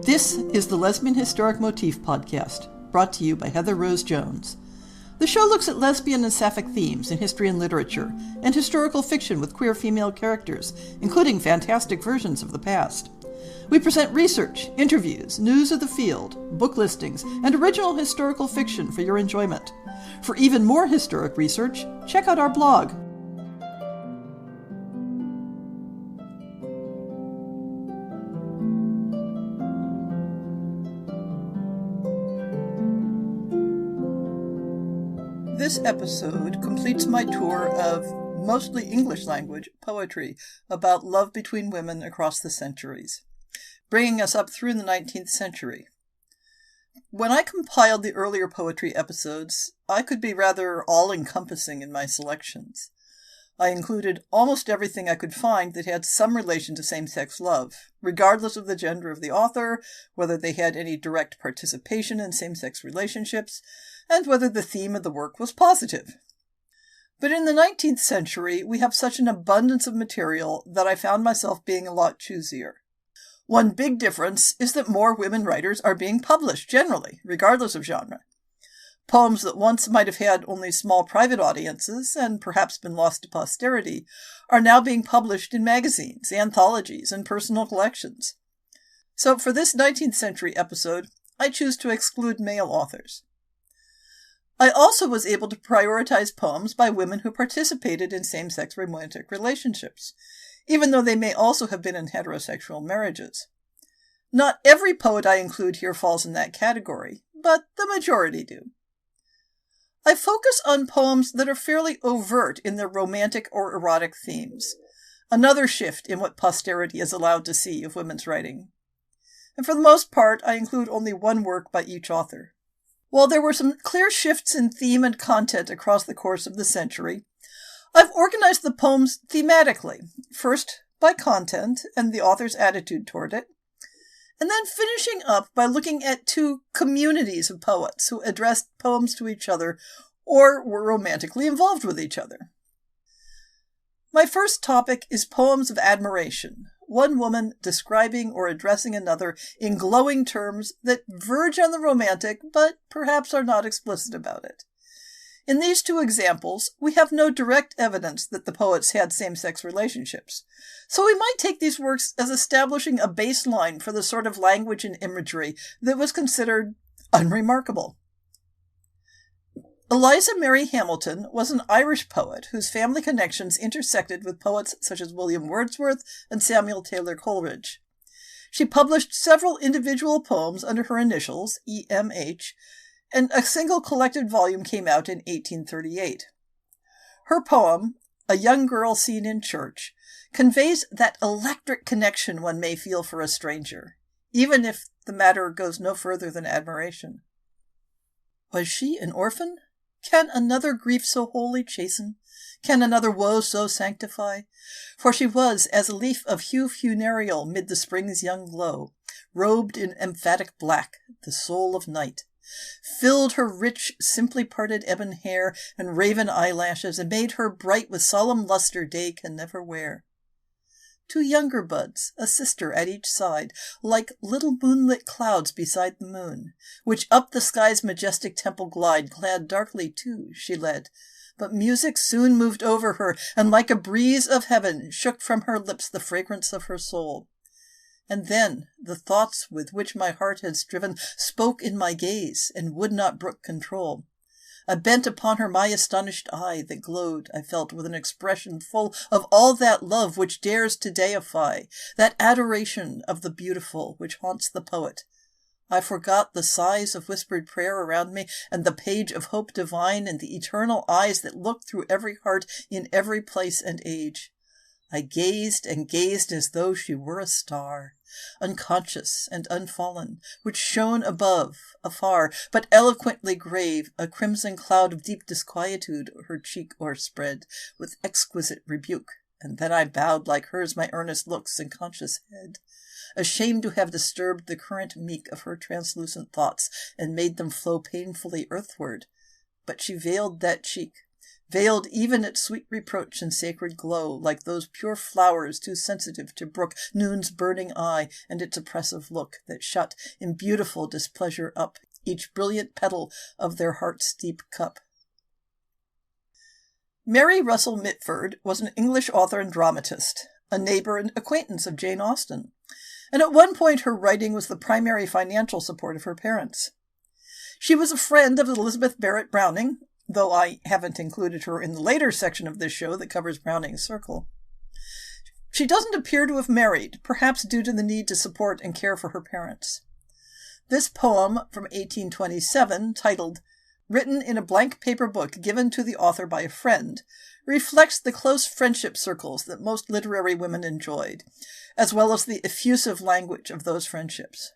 This is the Lesbian Historic Motif Podcast, brought to you by Heather Rose Jones. The show looks at lesbian and sapphic themes in history and literature, and historical fiction with queer female characters, including fantastic versions of the past. We present research, interviews, news of the field, book listings, and original historical fiction for your enjoyment. For even more historic research, check out our blog. This episode completes my tour of mostly English language poetry about love between women across the centuries, bringing us up through the 19th century. When I compiled the earlier poetry episodes, I could be rather all-encompassing in my selections. I included almost everything I could find that had some relation to same-sex love, regardless of the gender of the author, whether they had any direct participation in same-sex relationships, and whether the theme of the work was positive. But in the 19th century, we have such an abundance of material that I found myself being a lot choosier. One big difference is that more women writers are being published generally, regardless of genre. Poems that once might have had only small private audiences and perhaps been lost to posterity are now being published in magazines, anthologies, and personal collections. So for this 19th century episode, I choose to exclude male authors. I also was able to prioritize poems by women who participated in same-sex romantic relationships, even though they may also have been in heterosexual marriages. Not every poet I include here falls in that category, but the majority do. I focus on poems that are fairly overt in their romantic or erotic themes, another shift in what posterity is allowed to see of women's writing. And for the most part, I include only one work by each author. While there were some clear shifts in theme and content across the course of the century, I've organized the poems thematically, first by content and the author's attitude toward it, and then finishing up by looking at two communities of poets who addressed poems to each other or were romantically involved with each other. My first topic is poems of admiration, one woman describing or addressing another in glowing terms that verge on the romantic, but perhaps are not explicit about it. In these two examples, we have no direct evidence that the poets had same-sex relationships, so we might take these works as establishing a baseline for the sort of language and imagery that was considered unremarkable. Eliza Mary Hamilton was an Irish poet whose family connections intersected with poets such as William Wordsworth and Samuel Taylor Coleridge. She published several individual poems under her initials, E.M.H., and a single collected volume came out in 1838. Her poem, A Young Girl Seen in Church, conveys that electric connection one may feel for a stranger, even if the matter goes no further than admiration. Was she an orphan? Can another grief so wholly chasten? Can another woe so sanctify? For she was as a leaf of hue funereal mid the spring's young glow, robed in emphatic black, the soul of night, filled her rich, simply parted ebon hair and raven eyelashes, and made her bright with solemn luster day can never wear. Two younger buds, a sister at each side, like little moonlit clouds beside the moon, which up the sky's majestic temple glide, clad darkly too, she led. But music soon moved over her, and like a breeze of heaven, shook from her lips the fragrance of her soul. And then the thoughts with which my heart had striven spoke in my gaze, and would not brook control. I bent upon her my astonished eye that glowed, I felt, with an expression full of all that love which dares to deify, that adoration of the beautiful which haunts the poet. I forgot the sighs of whispered prayer around me, and the page of hope divine, and the eternal eyes that looked through every heart in every place and age. I gazed and gazed as though she were a star, unconscious and unfallen, which shone above, afar, but eloquently grave, a crimson cloud of deep disquietude her cheek o'erspread, with exquisite rebuke, and then I bowed like hers my earnest looks and conscious head, ashamed to have disturbed the current meek of her translucent thoughts, and made them flow painfully earthward. But she veiled that cheek, veiled even its sweet reproach in sacred glow, like those pure flowers too sensitive to brook noon's burning eye and its oppressive look, that shut in beautiful displeasure up each brilliant petal of their heart's deep cup. Mary Russell Mitford was an English author and dramatist, a neighbor and acquaintance of Jane Austen, and at one point her writing was the primary financial support of her parents. She was a friend of Elizabeth Barrett Browning, though I haven't included her in the later section of this show that covers Browning's circle. She doesn't appear to have married, perhaps due to the need to support and care for her parents. This poem from 1827, titled Written in a Blank Paper Book Given to the Author by a Friend, reflects the close friendship circles that most literary women enjoyed, as well as the effusive language of those friendships.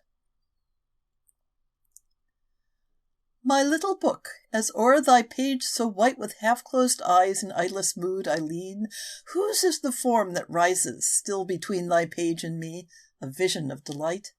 My little book, as o'er thy page so white with half-closed eyes in idless mood I lean, whose is the form that rises still between thy page and me, a vision of delight?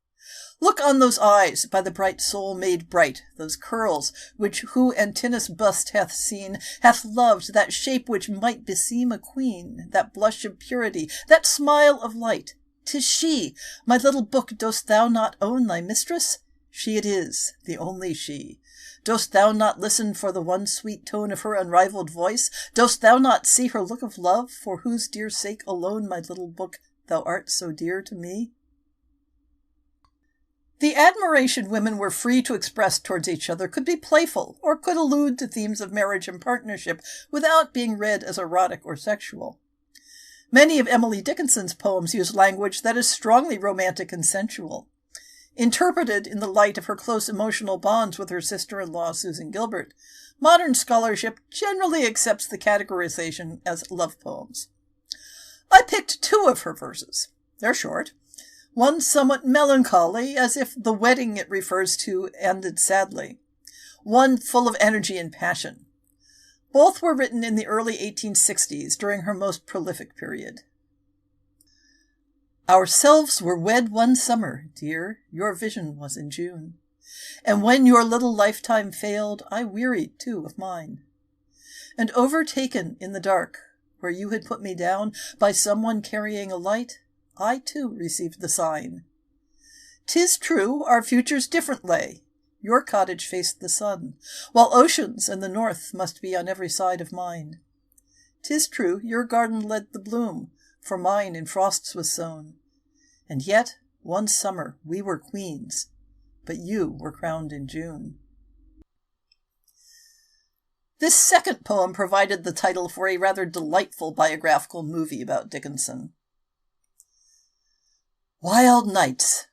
Look on those eyes, by the bright soul made bright, those curls, which who Antinous' bust hath seen, hath loved, that shape which might beseem a queen, that blush of purity, that smile of light. 'Tis she! My little book, dost thou not own thy mistress? She it is, the only she. Dost thou not listen for the one sweet tone of her unrivalled voice? Dost thou not see her look of love, for whose dear sake alone, my little book, thou art so dear to me? The admiration women were free to express towards each other could be playful, or could allude to themes of marriage and partnership without being read as erotic or sexual. Many of Emily Dickinson's poems use language that is strongly romantic and sensual. Interpreted in the light of her close emotional bonds with her sister-in-law Susan Gilbert, modern scholarship generally accepts the categorization as love poems. I picked two of her verses. They're short. One somewhat melancholy, as if the wedding it refers to ended sadly. One full of energy and passion. Both were written in the early 1860s, during her most prolific period. Ourselves were wed one summer, dear, your vision was in June. And when your little lifetime failed, I wearied too of mine. And overtaken in the dark, where you had put me down, by someone carrying a light, I too received the sign. 'Tis true, our futures different lay. Your cottage faced the sun, while oceans and the north must be on every side of mine. 'Tis true, your garden led the bloom, for mine in frosts was sown. And yet, one summer we were queens, but you were crowned in June. This second poem provided the title for a rather delightful biographical movie about Dickinson. Wild nights,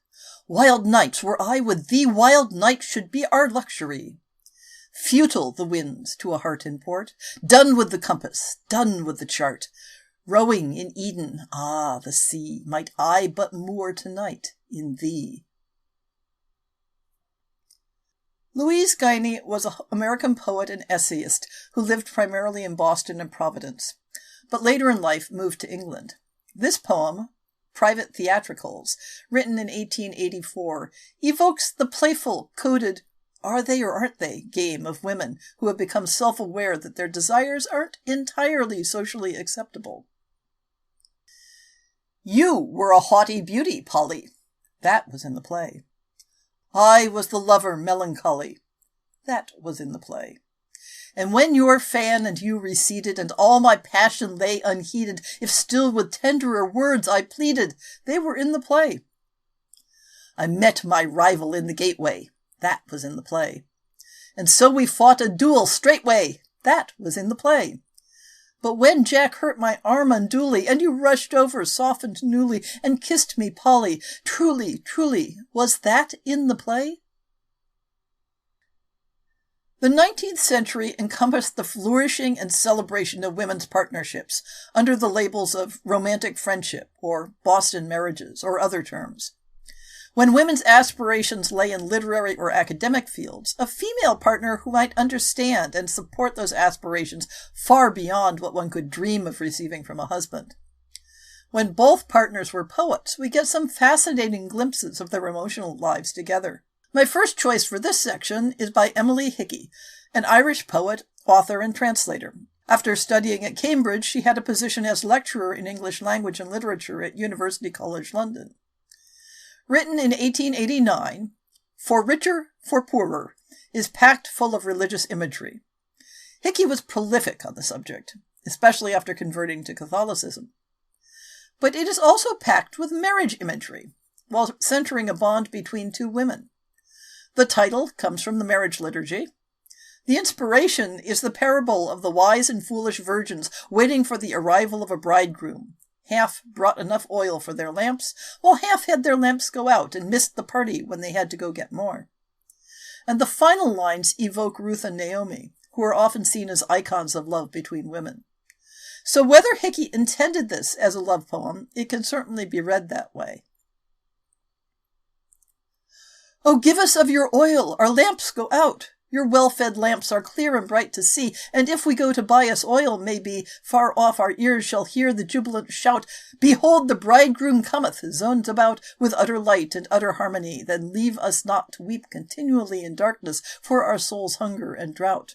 were I with thee, wild nights should be our luxury. Futile the winds to a heart in port, done with the compass, done with the chart. Rowing in Eden, the sea, might I but moor tonight in thee. Louise Guiney was an American poet and essayist who lived primarily in Boston and Providence, but later in life moved to England. This poem, Private Theatricals, written in 1884, evokes the playful, coded, are they or aren't they game of women who have become self-aware that their desires aren't entirely socially acceptable. You were a haughty beauty, Polly. That was in the play. I was the lover, melancholy. That was in the play. And when your fan and you receded, and all my passion lay unheeded, if still with tenderer words I pleaded, they were in the play. I met my rival in the gateway. That was in the play. And so we fought a duel straightway. That was in the play. But when Jack hurt my arm unduly, and you rushed over, softened newly, and kissed me, Polly, truly, truly, was that in the play? The 19th century encompassed the flourishing and celebration of women's partnerships under the labels of romantic friendship or Boston marriages or other terms. When women's aspirations lay in literary or academic fields, a female partner who might understand and support those aspirations far beyond what one could dream of receiving from a husband. When both partners were poets, we get some fascinating glimpses of their emotional lives together. My first choice for this section is by Emily Hickey, an Irish poet, author, and translator. After studying at Cambridge, she had a position as lecturer in English language and literature at University College London. Written in 1889, For Richer, for Poorer, is packed full of religious imagery. Hickey was prolific on the subject, especially after converting to Catholicism. But it is also packed with marriage imagery, while centering a bond between two women. The title comes from the marriage liturgy. The inspiration is the parable of the wise and foolish virgins waiting for the arrival of a bridegroom. Half brought enough oil for their lamps, while half had their lamps go out and missed the party when they had to go get more. And the final lines evoke Ruth and Naomi, who are often seen as icons of love between women. So whether Hickey intended this as a love poem, it can certainly be read that way. Oh, give us of your oil, our lamps go out. Your well-fed lamps are clear and bright to see, and if we go to buy us oil, maybe far off our ears shall hear the jubilant shout, Behold, the bridegroom cometh, zones about with utter light and utter harmony, then leave us not to weep continually in darkness for our soul's hunger and drought.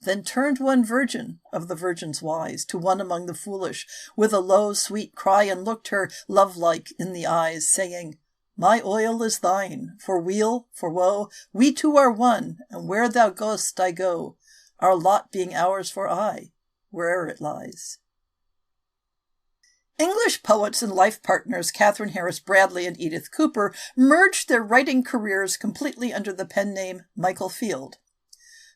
Then turned one virgin of the virgins wise to one among the foolish, with a low, sweet cry, and looked her love-like in the eyes, saying, My oil is thine, for weal, for woe, we two are one, and where thou goest I go, our lot being ours for aye, where'er it lies. English poets and life partners Catherine Harris Bradley and Edith Cooper merged their writing careers completely under the pen name Michael Field.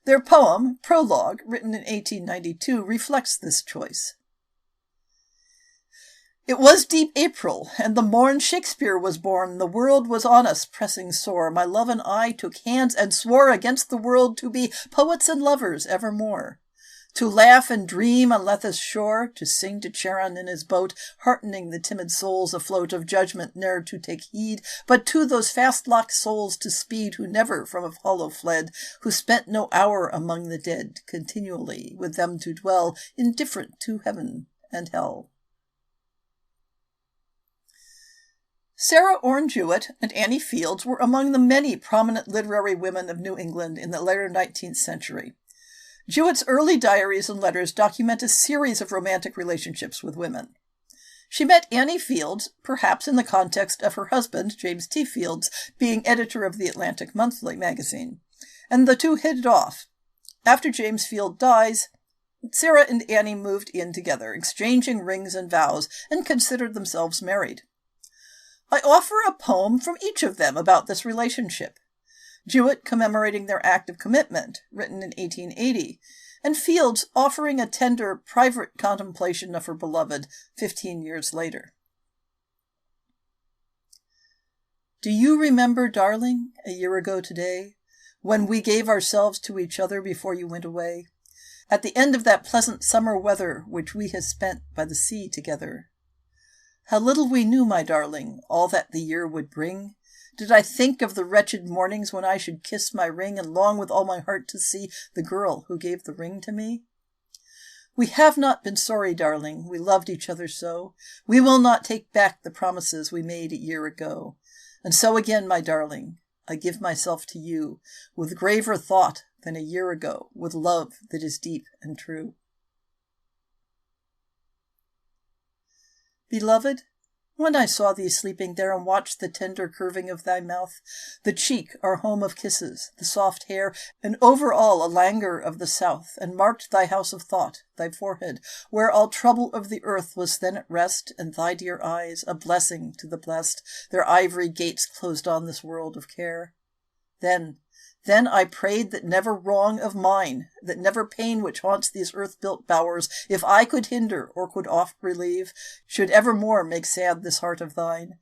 Their poem, Prologue, written in 1892, reflects this choice. It was deep April, and the morn Shakespeare was born. The world was on us, pressing sore. My love and I took hands and swore against the world to be poets and lovers evermore. To laugh and dream on Lethe's shore, to sing to Charon in his boat, heartening the timid souls afloat of judgment ne'er to take heed, but to those fast-locked souls to speed who never from Apollo fled, who spent no hour among the dead, continually with them to dwell, indifferent to heaven and hell. Sarah Orne Jewett and Annie Fields were among the many prominent literary women of New England in the later 19th century. Jewett's early diaries and letters document a series of romantic relationships with women. She met Annie Fields, perhaps in the context of her husband, James T. Fields, being editor of the Atlantic Monthly magazine, and the two hit it off. After James Field dies, Sarah and Annie moved in together, exchanging rings and vows, and considered themselves married. I offer a poem from each of them about this relationship. Jewett commemorating their act of commitment, written in 1880, and Fields offering a tender, private contemplation of her beloved 15 years later. Do you remember, darling, a year ago today, when we gave ourselves to each other before you went away, at the end of that pleasant summer weather which we had spent by the sea together? How little we knew, my darling, all that the year would bring. Did I think of the wretched mornings when I should kiss my ring and long with all my heart to see the girl who gave the ring to me? We have not been sorry, darling, we loved each other so. We will not take back the promises we made a year ago. And so again, my darling, I give myself to you, with graver thought than a year ago, with love that is deep and true. Beloved, when I saw thee sleeping there and watched the tender curving of thy mouth, the cheek, our home of kisses, the soft hair, and over all a languor of the south, and marked thy house of thought, thy forehead, where all trouble of the earth was then at rest, and thy dear eyes, a blessing to the blessed, their ivory gates closed on this world of care. Then I prayed that never wrong of mine, that never pain which haunts these earth-built bowers, if I could hinder or could oft relieve, should evermore make sad this heart of thine.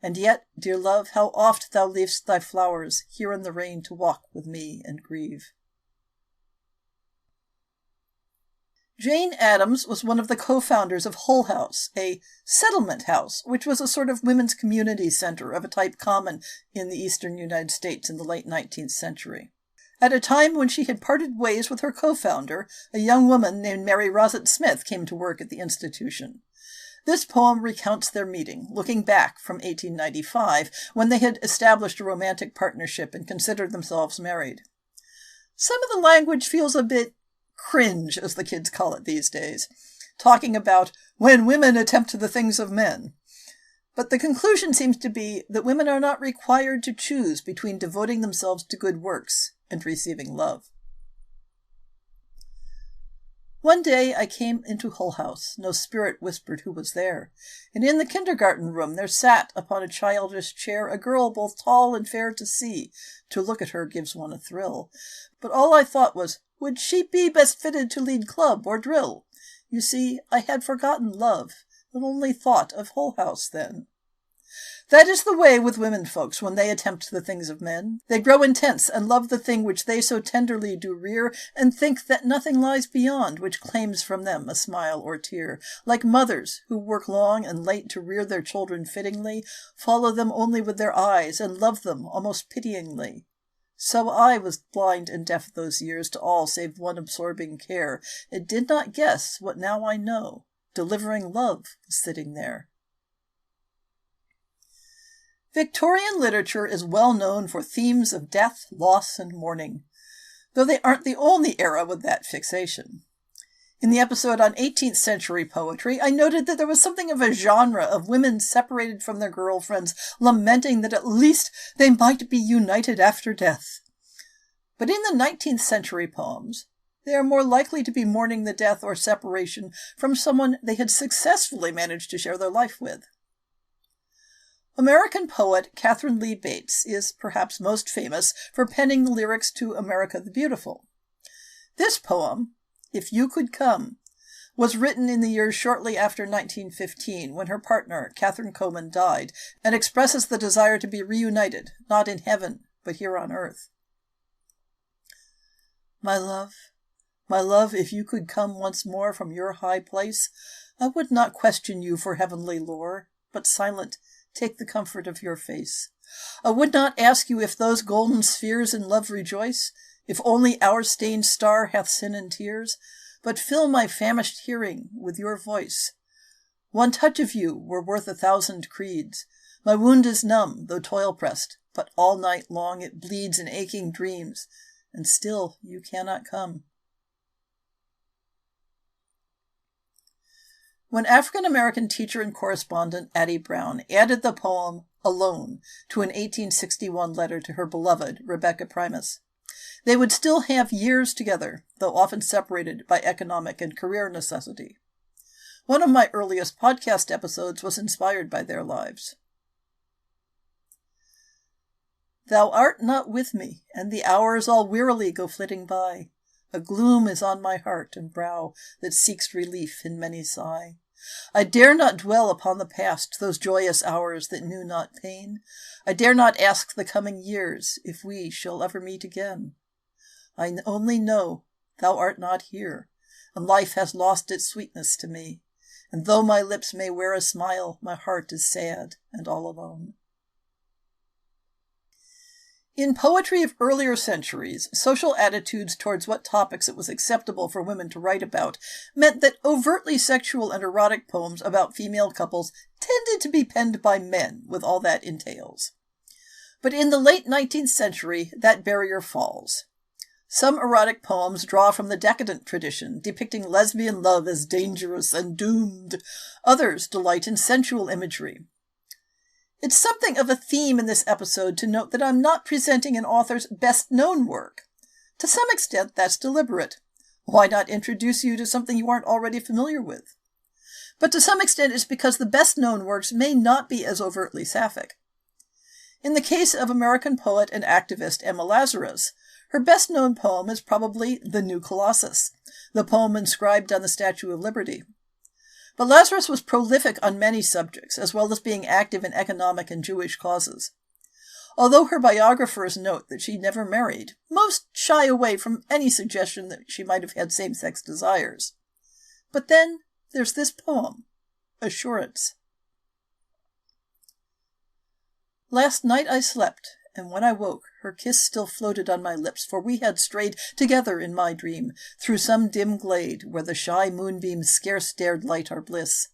And yet, dear love, how oft thou leav'st thy flowers here in the rain to walk with me and grieve. Jane Addams was one of the co-founders of Hull House, a settlement house, which was a sort of women's community center of a type common in the eastern United States in the late 19th century. At a time when she had parted ways with her co-founder, a young woman named Mary Rosett Smith came to work at the institution. This poem recounts their meeting, looking back from 1895, when they had established a romantic partnership and considered themselves married. Some of the language feels a bit cringe, as the kids call it these days, talking about when women attempt the things of men. But the conclusion seems to be that women are not required to choose between devoting themselves to good works and receiving love. One day I came into Hull House, no spirit whispered who was there, and in the kindergarten room there sat upon a childish chair a girl both tall and fair to see. To look at her gives one a thrill. But all I thought was, would she be best fitted to lead club or drill? You see, I had forgotten love, and only thought of Hull House then. That is the way with women folks when they attempt the things of men. They grow intense and love the thing which they so tenderly do rear, and think that nothing lies beyond which claims from them a smile or tear. Like mothers who work long and late to rear their children fittingly, follow them only with their eyes and love them almost pityingly. So I was blind and deaf those years to all save one absorbing care, and did not guess what now I know. Delivering love was sitting there. Victorian literature is well known for themes of death, loss, and mourning, though they aren't the only era with that fixation. In the episode on 18th century poetry, I noted that there was something of a genre of women separated from their girlfriends, lamenting that at least they might be united after death. But in the 19th century poems, they are more likely to be mourning the death or separation from someone they had successfully managed to share their life with. American poet Catherine Lee Bates is perhaps most famous for penning the lyrics to America the Beautiful. This poem, If You Could Come, was written in the years shortly after 1915, when her partner, Catherine Coleman, died, and expresses the desire to be reunited, not in heaven, but here on earth. My love, if you could come once more from your high place, I would not question you for heavenly lore, but silent, take the comfort of your face. I would not ask you if those golden spheres in love rejoice, if only our stained star hath sin and tears, but fill my famished hearing with your voice. One touch of you were worth 1,000 creeds. My wound is numb, though toil-pressed, but all night long it bleeds in aching dreams, and still you cannot come. When African-American teacher and correspondent Addie Brown added the poem Alone to an 1861 letter to her beloved Rebecca Primus, they would still have years together, though often separated by economic and career necessity. One of my earliest podcast episodes was inspired by their lives. Thou art not with me, and the hours all wearily go flitting by. A gloom is on my heart and brow that seeks relief in many sigh. I dare not dwell upon the past, those joyous hours that knew not pain. I dare not ask the coming years if we shall ever meet again. I only know thou art not here, and life has lost its sweetness to me. And though my lips may wear a smile, my heart is sad and all alone. In poetry of earlier centuries, social attitudes towards what topics it was acceptable for women to write about meant that overtly sexual and erotic poems about female couples tended to be penned by men, with all that entails. But in the late 19th century, that barrier falls. Some erotic poems draw from the decadent tradition, depicting lesbian love as dangerous and doomed. Others delight in sensual imagery. It's something of a theme in this episode to note that I'm not presenting an author's best-known work. To some extent, that's deliberate. Why not introduce you to something you aren't already familiar with? But to some extent, it's because the best-known works may not be as overtly sapphic. In the case of American poet and activist Emma Lazarus, her best-known poem is probably The New Colossus, the poem inscribed on the Statue of Liberty. But Lazarus was prolific on many subjects, as well as being active in economic and Jewish causes. Although her biographers note that she never married, most shy away from any suggestion that she might have had same-sex desires. But then there's this poem, Assurance. Last night I slept, and when I woke, her kiss still floated on my lips, for we had strayed together in my dream through some dim glade where the shy moonbeams scarce dared light our bliss.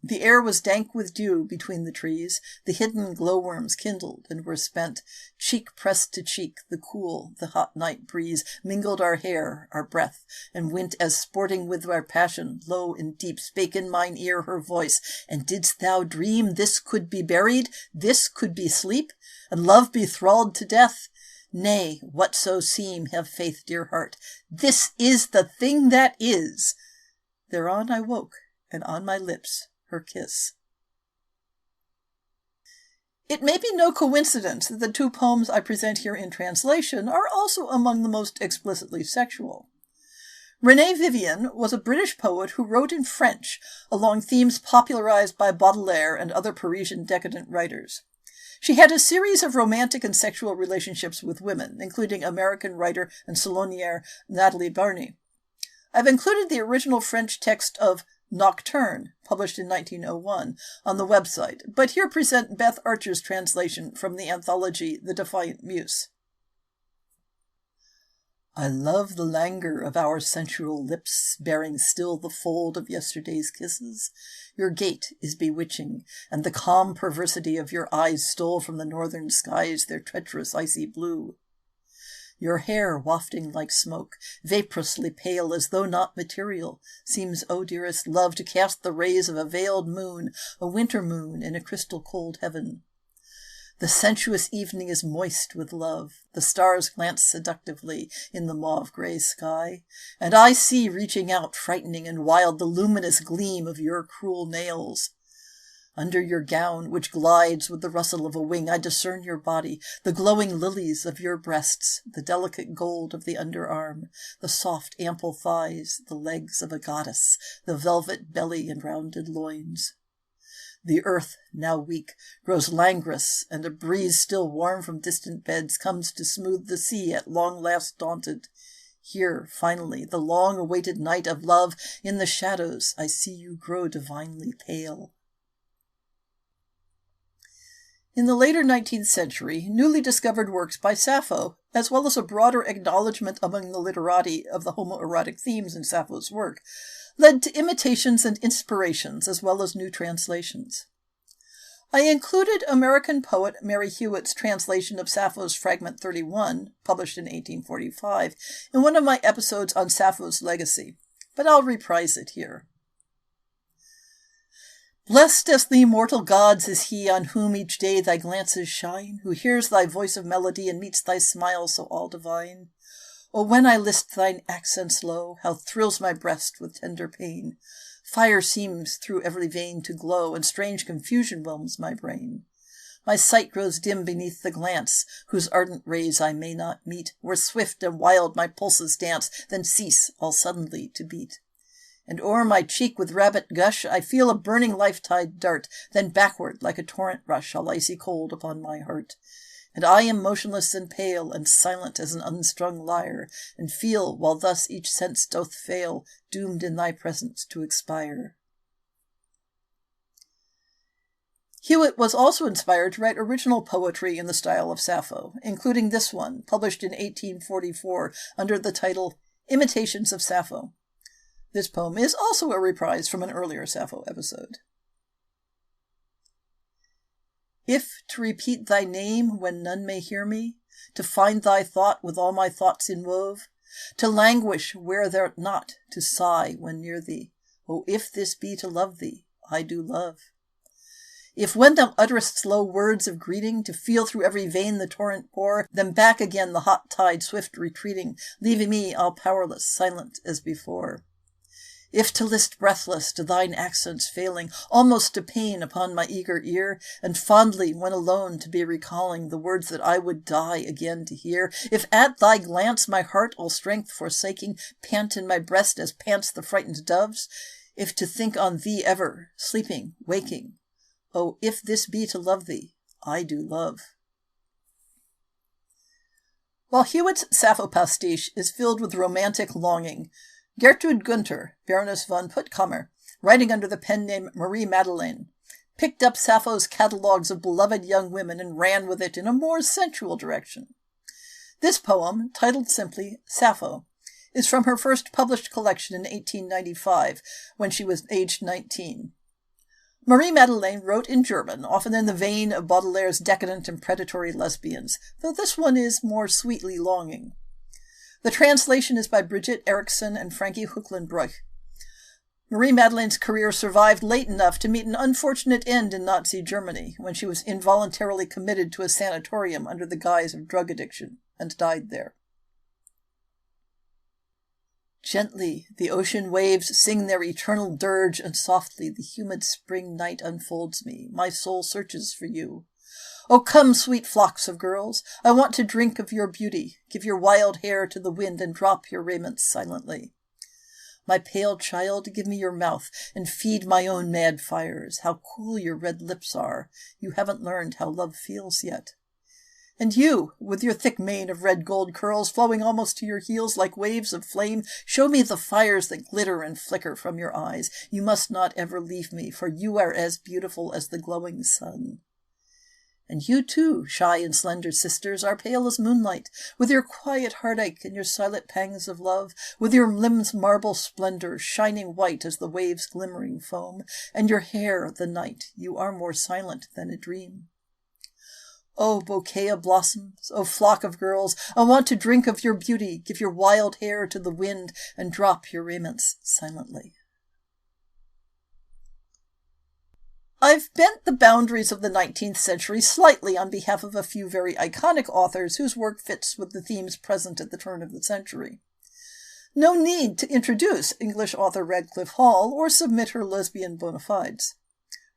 The air was dank with dew between the trees. The hidden glowworms kindled and were spent. Cheek pressed to cheek, the cool, the hot night breeze mingled our hair, our breath, and went as sporting with our passion. Low and deep spake in mine ear her voice, and didst thou dream this could be buried, this could be sleep, and love be thralled to death? Nay, whatso seem, have faith, dear heart, this is the thing that is. Thereon I woke, and on my lips her kiss. It may be no coincidence that the two poems I present here in translation are also among the most explicitly sexual. Renée Vivien was a British poet who wrote in French along themes popularized by Baudelaire and other Parisian decadent writers. She had a series of romantic and sexual relationships with women, including American writer and salonière Nathalie Barney. I've included the original French text of Nocturne, published in 1901, on the website, but here present Beth Archer's translation from the anthology The Defiant Muse. I love the languor of our sensual lips, bearing still the fold of yesterday's kisses. Your gait is bewitching, and the calm perversity of your eyes stole from the northern skies their treacherous icy blue. Your hair, wafting like smoke, vaporously pale as though not material, seems, O dearest love, to cast the rays of a veiled moon, a winter moon in a crystal cold heaven. The sensuous evening is moist with love. The stars glance seductively in the mauve-gray sky, and I see, reaching out, frightening and wild, the luminous gleam of your cruel nails. Under your gown, which glides with the rustle of a wing, I discern your body, the glowing lilies of your breasts, the delicate gold of the underarm, the soft, ample thighs, the legs of a goddess, the velvet belly and rounded loins. The earth, now weak, grows languorous, and a breeze still warm from distant beds comes to smooth the sea at long last daunted. Here, finally, the long-awaited night of love, in the shadows I see you grow divinely pale. In the later 19th century, newly discovered works by Sappho, as well as a broader acknowledgement among the literati of the homoerotic themes in Sappho's work, led to imitations and inspirations as well as new translations. I included American poet Mary Hewitt's translation of Sappho's Fragment 31, published in 1845, in one of my episodes on Sappho's legacy, but I'll reprise it here. Blessed as the immortal gods is he on whom each day thy glances shine, who hears thy voice of melody and meets thy smile so all divine. Oh, when I list thine accents low, how thrills my breast with tender pain. Fire seems through every vein to glow, and strange confusion whelms my brain. My sight grows dim beneath the glance, whose ardent rays I may not meet, where swift and wild my pulses dance, then cease all suddenly to beat. And o'er my cheek with rabbit gush I feel a burning life-tide dart, then backward like a torrent rush all icy cold upon my heart. And I am motionless and pale, and silent as an unstrung lyre, and feel, while thus each sense doth fail, doomed in thy presence to expire. Hewitt was also inspired to write original poetry in the style of Sappho, including this one, published in 1844 under the title Imitations of Sappho. This poem is also a reprise from an earlier Sappho episode. If to repeat thy name when none may hear me, to find thy thought with all my thoughts inwove, to languish where thou'rt not, to sigh when near thee, oh, if this be to love thee, I do love. If when thou utterest low words of greeting, to feel through every vein the torrent pour, then back again the hot tide swift retreating, leaving me all powerless, silent as before. If to list breathless to thine accents failing, almost to pain upon my eager ear, and fondly, when alone, to be recalling the words that I would die again to hear, if at thy glance my heart, all strength forsaking, pant in my breast as pants the frightened doves, if to think on thee ever, sleeping, waking, oh, if this be to love thee, I do love. While Hewitt's Sappho pastiche is filled with romantic longing, Gertrude Günther, Baroness von Puttkamer, writing under the pen name Marie Madeleine, picked up Sappho's catalogues of beloved young women and ran with it in a more sensual direction. This poem, titled simply Sappho, is from her first published collection in 1895, when she was aged 19. Marie Madeleine wrote in German, often in the vein of Baudelaire's decadent and predatory lesbians, though this one is more sweetly longing. The translation is by Brigitte Eriksson and Frankie Hoeklenbroek. Marie Madeleine's career survived late enough to meet an unfortunate end in Nazi Germany, when she was involuntarily committed to a sanatorium under the guise of drug addiction, and died there. Gently, the ocean waves sing their eternal dirge, and softly the humid spring night unfolds me. My soul searches for you. Oh, come, sweet flocks of girls, I want to drink of your beauty. Give your wild hair to the wind and drop your raiments silently. My pale child, give me your mouth, and feed my own mad fires. How cool your red lips are. You haven't learned how love feels yet. And you, with your thick mane of red gold curls flowing almost to your heels like waves of flame, show me the fires that glitter and flicker from your eyes. You must not ever leave me, for you are as beautiful as the glowing sun. And you too, shy and slender sisters, are pale as moonlight, with your quiet heartache and your silent pangs of love, with your limbs' marble splendor, shining white as the waves' glimmering foam, and your hair the night. You are more silent than a dream. Oh, bouquet of blossoms, oh, flock of girls, I want to drink of your beauty, give your wild hair to the wind, and drop your raiments silently. I've bent the boundaries of the 19th century slightly on behalf of a few very iconic authors whose work fits with the themes present at the turn of the century. No need to introduce English author Radcliffe Hall or submit her lesbian bona fides.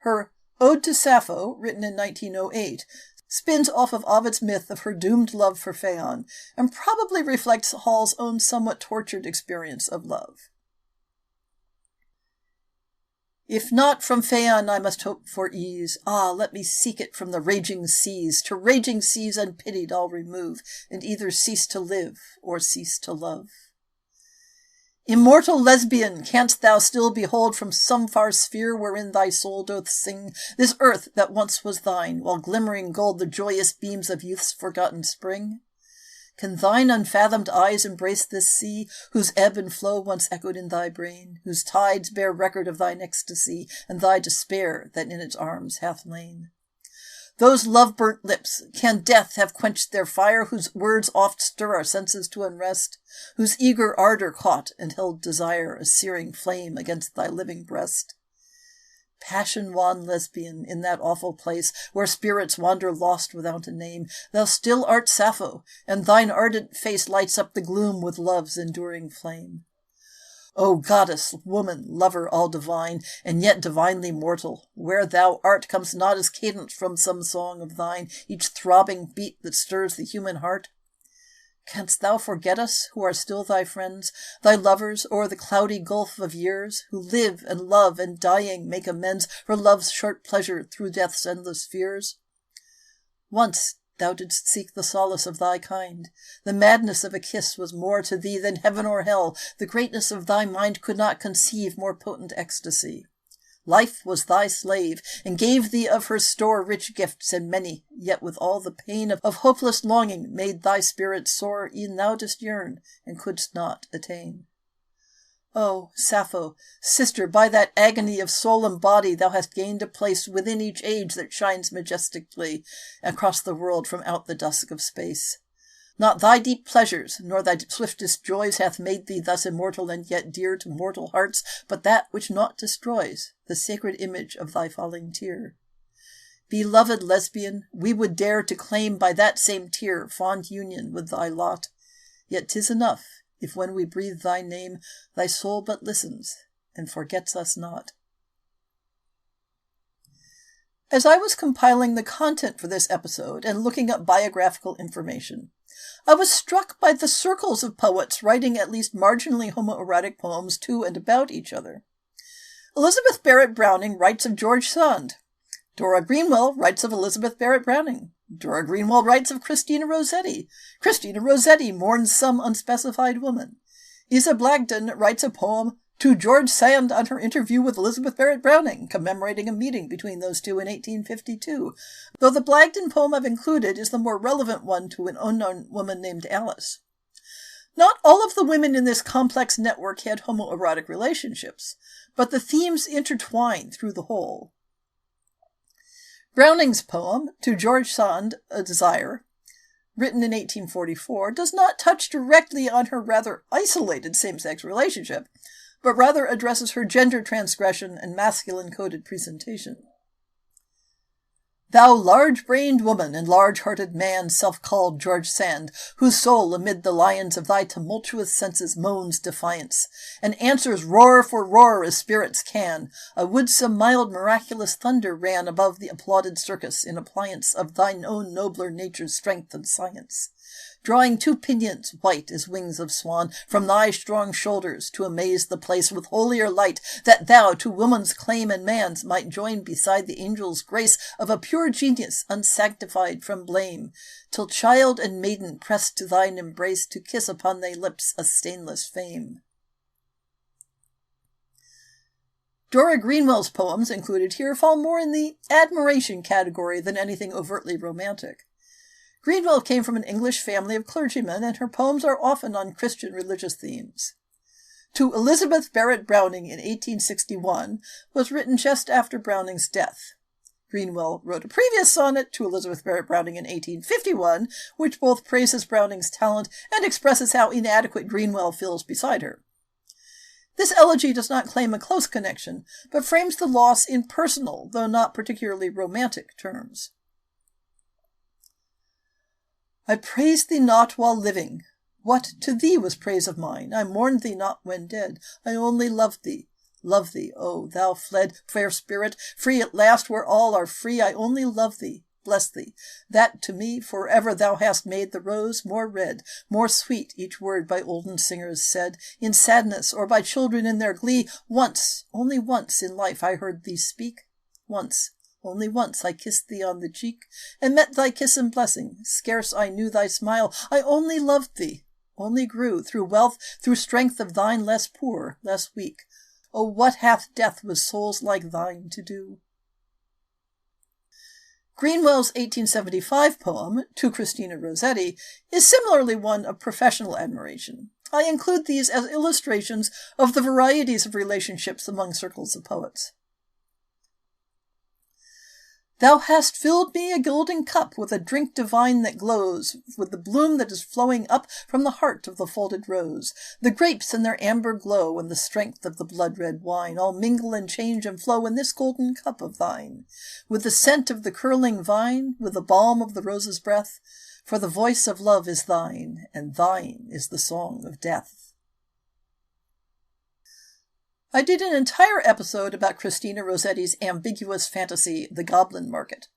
Her Ode to Sappho, written in 1908, spins off of Ovid's myth of her doomed love for Phaon, and probably reflects Hall's own somewhat tortured experience of love. If not from Phaon I must hope for ease, ah, let me seek it from the raging seas. To raging seas unpitied I'll remove, and either cease to live or cease to love. Immortal lesbian, canst thou still behold from some far sphere wherein thy soul doth sing this earth that once was thine, while glimmering gold the joyous beams of youth's forgotten spring? Can thine unfathomed eyes embrace this sea, whose ebb and flow once echoed in thy brain, whose tides bear record of thine ecstasy, and thy despair that in its arms hath lain? Those love-burnt lips, can death have quenched their fire, whose words oft stir our senses to unrest, whose eager ardor caught and held desire, a searing flame against thy living breast? Passion-wan lesbian, in that awful place, where spirits wander lost without a name, thou still art Sappho, and thine ardent face lights up the gloom with love's enduring flame. O goddess, woman, lover all divine, and yet divinely mortal, where thou art comes not as cadence from some song of thine, each throbbing beat that stirs the human heart? Canst thou forget us, who are still thy friends, thy lovers o'er the cloudy gulf of years, who live and love and dying make amends for love's short pleasure through death's endless fears? Once thou didst seek the solace of thy kind. The madness of a kiss was more to thee than heaven or hell. The greatness of thy mind could not conceive more potent ecstasy. Life was thy slave, and gave thee of her store rich gifts and many, yet with all the pain of hopeless longing made thy spirit sore, e'en thou didst yearn, and couldst not attain. O Sappho, sister, by that agony of soul and body thou hast gained a place within each age that shines majestically across the world from out the dusk of space. Not thy deep pleasures, nor thy swiftest joys hath made thee thus immortal and yet dear to mortal hearts, but that which naught destroys, the sacred image of thy falling tear. Beloved lesbian, we would dare to claim by that same tear fond union with thy lot, yet 'tis enough if when we breathe thy name, thy soul but listens and forgets us not. As I was compiling the content for this episode and looking up biographical information, I was struck by the circles of poets writing at least marginally homoerotic poems to and about each other. Elizabeth Barrett Browning writes of George Sand. Dora Greenwell writes of Elizabeth Barrett Browning. Dora Greenwell writes of Christina Rossetti. Christina Rossetti mourns some unspecified woman. Isa Blagden writes a poem to George Sand on her interview with Elizabeth Barrett Browning, commemorating a meeting between those two in 1852, though the Blagden poem I've included is the more relevant one to an unknown woman named Alice. Not all of the women in this complex network had homoerotic relationships, but the themes intertwine through the whole. Browning's poem, To George Sand, A Desire, written in 1844, does not touch directly on her rather isolated same-sex relationship, but rather addresses her gender transgression and masculine-coded presentation. Thou large-brained woman and large-hearted man, self-called George Sand, whose soul amid the lions of thy tumultuous senses moans defiance, and answers roar for roar as spirits can, a woodsome mild miraculous thunder ran above the applauded circus in appliance of thine own nobler nature's strength and science, drawing two pinions, white as wings of swan, from thy strong shoulders to amaze the place with holier light, that thou to woman's claim and man's might join beside the angel's grace of a pure genius unsanctified from blame, till child and maiden pressed to thine embrace to kiss upon thy lips a stainless fame. Dora Greenwell's poems included here fall more in the admiration category than anything overtly romantic. Greenwell came from an English family of clergymen, and her poems are often on Christian religious themes. To Elizabeth Barrett Browning in 1861 was written just after Browning's death. Greenwell wrote a previous sonnet to Elizabeth Barrett Browning in 1851, which both praises Browning's talent and expresses how inadequate Greenwell feels beside her. This elegy does not claim a close connection, but frames the loss in personal, though not particularly romantic, terms. I praised thee not while living. What to thee was praise of mine? I mourned thee not when dead. I only loved thee. Love thee, oh, thou fled, fair spirit, free at last where all are free. I only love thee, bless thee, that to me forever thou hast made the rose more red, more sweet each word by olden singers said, in sadness or by children in their glee. Once, only once in life I heard thee speak. Once. Only once I kissed thee on the cheek, and met thy kiss and blessing. Scarce I knew thy smile. I only loved thee, only grew, through wealth, through strength of thine, less poor, less weak. Oh, what hath death with souls like thine to do? Greenwell's 1875 poem, To Christina Rossetti, is similarly one of professional admiration. I include these as illustrations of the varieties of relationships among circles of poets. Thou hast filled me a golden cup with a drink divine that glows, with the bloom that is flowing up from the heart of the folded rose. The grapes in their amber glow and the strength of the blood-red wine all mingle and change and flow in this golden cup of thine, with the scent of the curling vine, with the balm of the rose's breath, for the voice of love is thine, and thine is the song of death. I did an entire episode about Christina Rossetti's ambiguous fantasy, The Goblin Market.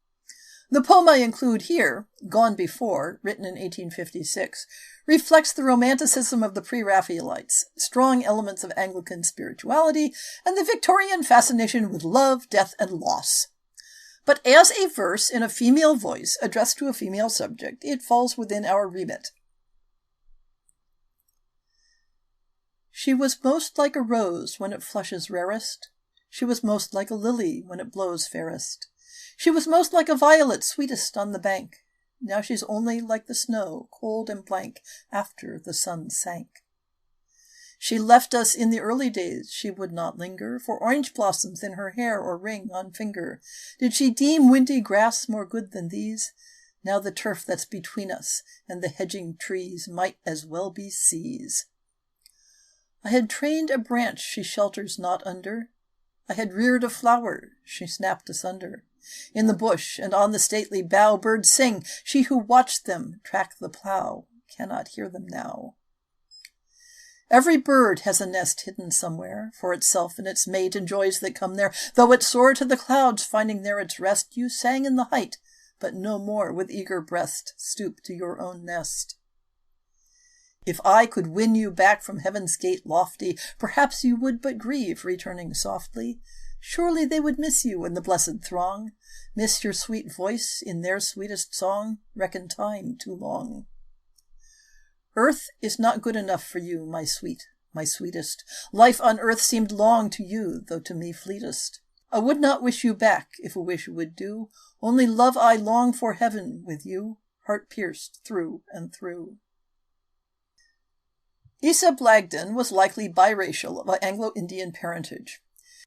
The poem I include here, Gone Before, written in 1856, reflects the romanticism of the pre-Raphaelites, strong elements of Anglican spirituality, and the Victorian fascination with love, death, and loss. But as a verse in a female voice addressed to a female subject, it falls within our remit. She was most like a rose when it flushes rarest. She was most like a lily when it blows fairest. She was most like a violet sweetest on the bank. Now she's only like the snow, cold and blank, after the sun sank. She left us in the early days, she would not linger, for orange blossoms in her hair or ring on finger. Did she deem windy grass more good than these? Now the turf that's between us and the hedging trees might as well be seas. I had trained a branch she shelters not under. I had reared a flower she snapped asunder. In the bush and on the stately bough birds sing. She who watched them track the plough cannot hear them now. Every bird has a nest hidden somewhere, for itself and its mate and joys that come there. Though it soar to the clouds, finding there its rest, you sang in the height, but no more with eager breast stoop to your own nest. If I could win you back from heaven's gate lofty, perhaps you would but grieve, returning softly. Surely they would miss you in the blessed throng, miss your sweet voice in their sweetest song, reckon time too long. Earth is not good enough for you, my sweet, my sweetest. Life on earth seemed long to you, though to me fleetest. I would not wish you back, if a wish would do. Only love I long for heaven with you, heart pierced through and through. Isa Blagden was likely biracial of Anglo-Indian parentage.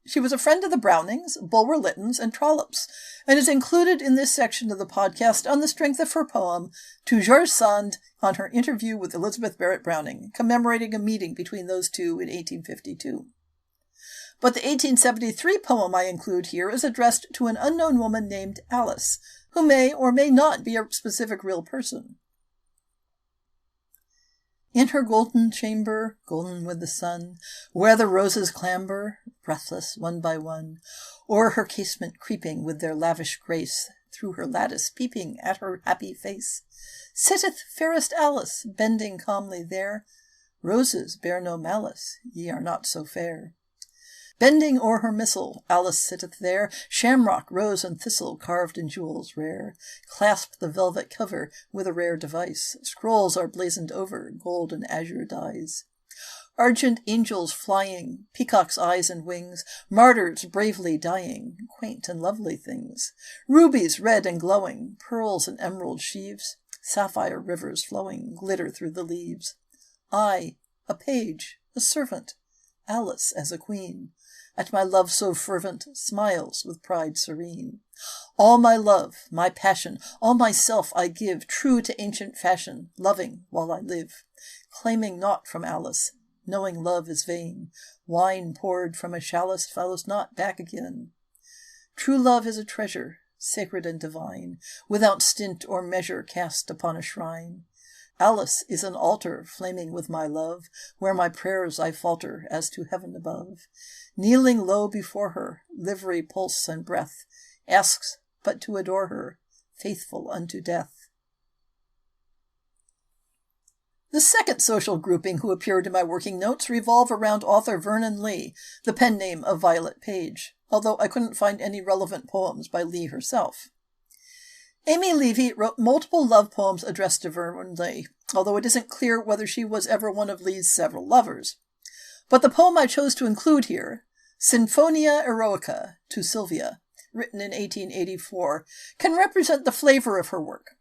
She was a friend of the Brownings, Bulwer-Lyttons, and Trollops, and is included in this section of the podcast on the strength of her poem To George Sand on her interview with Elizabeth Barrett Browning, commemorating a meeting between those two in 1852. But the 1873 poem I include here is addressed to an unknown woman named Alice, who may or may not be a specific real person. In her golden chamber, golden with the sun, where the roses clamber, breathless one by one, o'er her casement creeping with their lavish grace, through her lattice peeping at her happy face, sitteth fairest Alice, bending calmly there. Roses bear no malice, ye are not so fair. Bending o'er her missal, Alice sitteth there, shamrock, rose, and thistle, carved in jewels rare, clasp the velvet cover with a rare device, scrolls are blazoned over, gold and azure dyes. Argent angels flying, peacock's eyes and wings, martyrs bravely dying, quaint and lovely things, rubies red and glowing, pearls and emerald sheaves, sapphire rivers flowing, glitter through the leaves. I, a page, a servant, Alice as a queen, at my love so fervent, smiles with pride serene. All my love, my passion, all myself I give, true to ancient fashion, loving while I live, claiming naught from Alice, knowing love is vain. Wine poured from a chalice follows not back again. True love is a treasure, sacred and divine, without stint or measure cast upon a shrine. Alice is an altar flaming with my love, where my prayers I falter as to heaven above. Kneeling low before her, livery, pulse, and breath, asks but to adore her, faithful unto death. The second social grouping who appeared in my working notes revolve around author Vernon Lee, the pen name of Violet Page, although I couldn't find any relevant poems by Lee herself. Amy Levy wrote multiple love poems addressed to Vernon Lee, although it isn't clear whether she was ever one of Lee's several lovers. But the poem I chose to include here, Sinfonia Eroica to Sylvia, written in 1884, can represent the flavor of her work.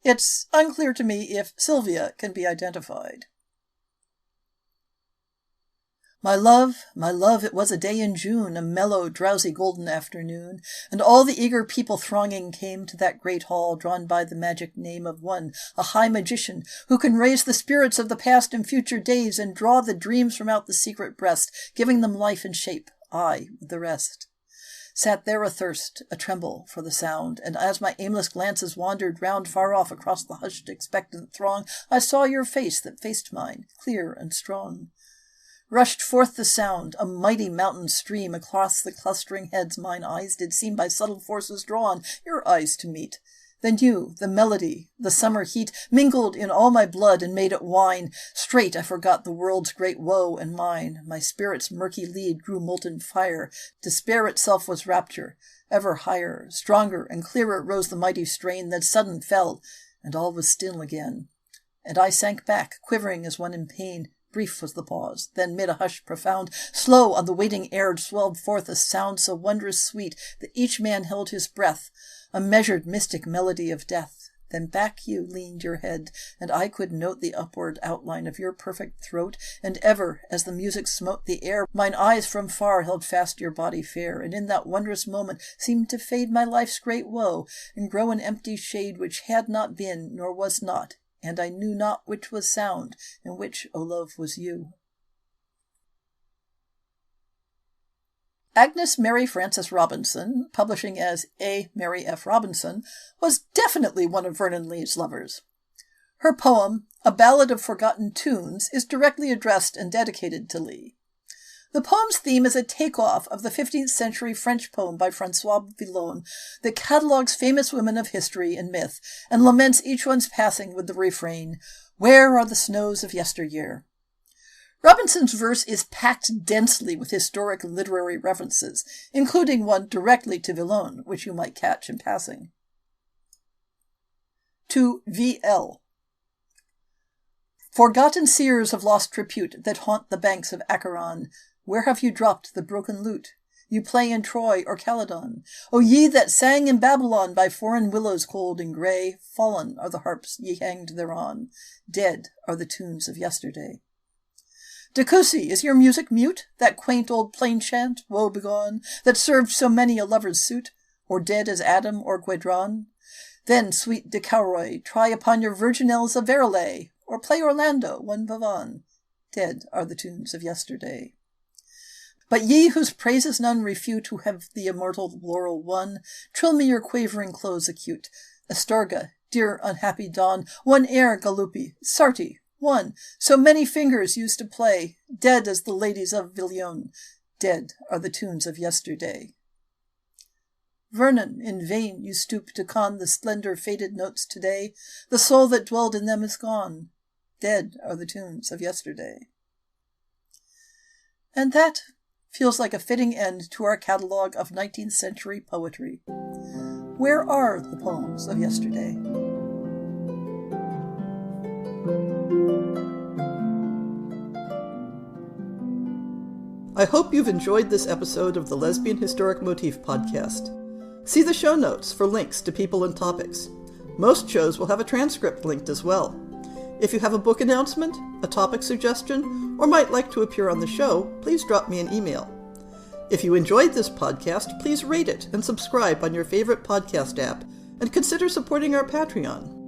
It's unclear to me if Sylvia can be identified. My love, it was a day in June, a mellow, drowsy, golden afternoon, and all the eager people thronging came to that great hall, drawn by the magic name of one, a high magician, who can raise the spirits of the past and future days and draw the dreams from out the secret breast, giving them life and shape, I with the rest. Sat there athirst, a tremble for the sound, and as my aimless glances wandered round far off across the hushed, expectant throng, I saw your face that faced mine, clear and strong. Rushed forth the sound, a mighty mountain stream, across the clustering heads mine eyes did seem by subtle forces drawn, your eyes to meet. Then you, the melody, the summer heat, mingled in all my blood and made it wine. Straight I forgot the world's great woe and mine. My spirit's murky lead grew molten fire. Despair itself was rapture. Ever higher, stronger, and clearer rose the mighty strain, then sudden fell, and all was still again. And I sank back, quivering as one in pain. Brief was the pause, then mid a hush profound, slow on the waiting air swelled forth a sound so wondrous sweet that each man held his breath, a measured mystic melody of death. Then back you leaned your head, and I could note the upward outline of your perfect throat, and ever, as the music smote the air, mine eyes from far held fast your body fair, and in that wondrous moment seemed to fade my life's great woe, and grow an empty shade which had not been, nor was not, and I knew not which was sound, and which, O love, was you. Agnes Mary Frances Robinson, publishing as A. Mary F. Robinson, was definitely one of Vernon Lee's lovers. Her poem, A Ballad of Forgotten Tunes, is directly addressed and dedicated to Lee. The poem's theme is a takeoff of the 15th century French poem by François Villon that catalogues famous women of history and myth and laments each one's passing with the refrain, "Where are the snows of yesteryear?" Robinson's verse is packed densely with historic literary references, including one directly to Villon, which you might catch in passing. To V.L. Forgotten seers of lost repute that haunt the banks of Acheron, where have you dropped the broken lute? You play in Troy or Caledon. O ye that sang in Babylon by foreign willows cold and grey, fallen are the harps ye hanged thereon, dead are the tunes of yesterday. Decousy, is your music mute, that quaint old plain chant, woe begone, that served so many a lover's suit, or dead as Adam or Gudrun? Then, sweet De Cowroy, try upon your virginelles a verolay, or play Orlando, one Vivon. Dead are the tunes of yesterday. But ye whose praises none refute, who have the immortal laurel won, trill me your quavering close acute. Astorga, dear unhappy dawn, one air, Galuppi, Sarti, one, so many fingers used to play, dead as the ladies of Villon, dead are the tunes of yesterday. Vernon, in vain you stoop to con the slender faded notes today, the soul that dwelled in them is gone, dead are the tunes of yesterday. And that feels like a fitting end to our catalogue of 19th century poetry. Where are the poems of yesterday? I hope you've enjoyed this episode of the Lesbian Historic Motif Podcast. See the show notes for links to people and topics. Most shows will have a transcript linked as well. If you have a book announcement, a topic suggestion, or might like to appear on the show, please drop me an email. If you enjoyed this podcast, please rate it and subscribe on your favorite podcast app, and consider supporting our Patreon.